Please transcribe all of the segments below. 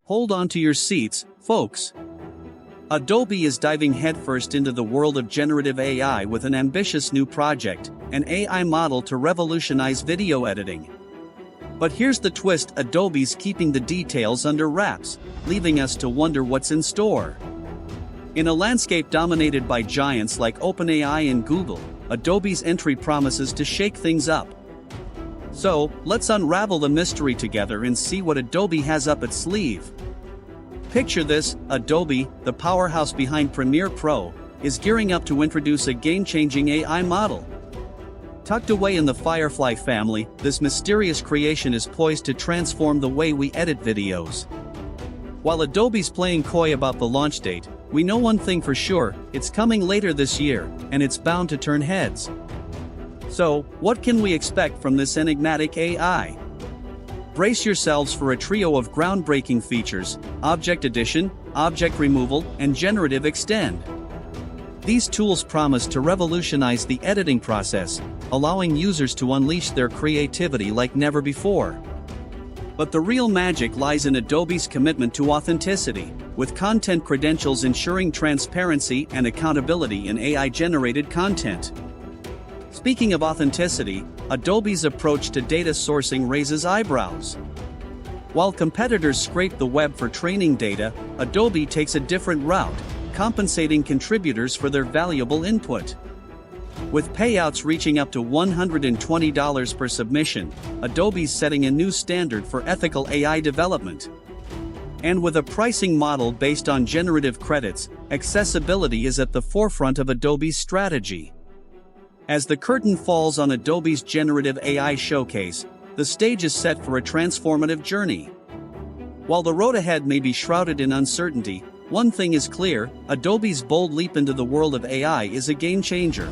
Hold on to your seats, folks. Adobe is diving headfirst into the world of generative AI with an ambitious new project, an AI model to revolutionize video editing. But here's the twist: Adobe's keeping the details under wraps, leaving us to wonder what's in store. In a landscape dominated by giants like OpenAI and Google, Adobe's entry promises to shake things up. So, let's unravel the mystery together and see what Adobe has up its sleeve. Picture this: Adobe, the powerhouse behind Premiere Pro, is gearing up to introduce a game-changing AI model. Tucked away in the Firefly family, this mysterious creation is poised to transform the way we edit videos. While Adobe's playing coy about the launch date, we know one thing for sure: it's coming later this year, and it's bound to turn heads. So, what can we expect from this enigmatic AI? Brace yourselves for a trio of groundbreaking features: Object Edition, Object Removal, and Generative Extend. These tools promise to revolutionize the editing process, allowing users to unleash their creativity like never before. But the real magic lies in Adobe's commitment to authenticity, with content credentials ensuring transparency and accountability in AI-generated content. Speaking of authenticity, Adobe's approach to data sourcing raises eyebrows. While competitors scrape the web for training data, Adobe takes a different route, compensating contributors for their valuable input. With payouts reaching up to $120 per submission, Adobe's setting a new standard for ethical AI development. And with a pricing model based on generative credits, accessibility is at the forefront of Adobe's strategy. As the curtain falls on Adobe's generative AI showcase, the stage is set for a transformative journey. While the road ahead may be shrouded in uncertainty, one thing is clear: Adobe's bold leap into the world of AI is a game changer.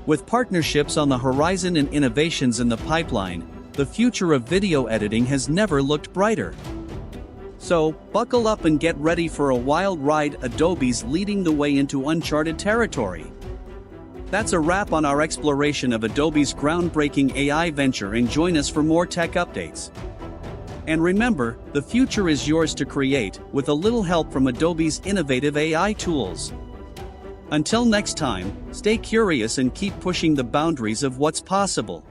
With partnerships on the horizon and innovations in the pipeline, the future of video editing has never looked brighter. So, buckle up and get ready for a wild ride. Adobe's leading the way into uncharted territory. That's a wrap on our exploration of Adobe's groundbreaking AI venture, and join us for more tech updates. And remember, the future is yours to create, with a little help from Adobe's innovative AI tools. Until next time, stay curious and keep pushing the boundaries of what's possible.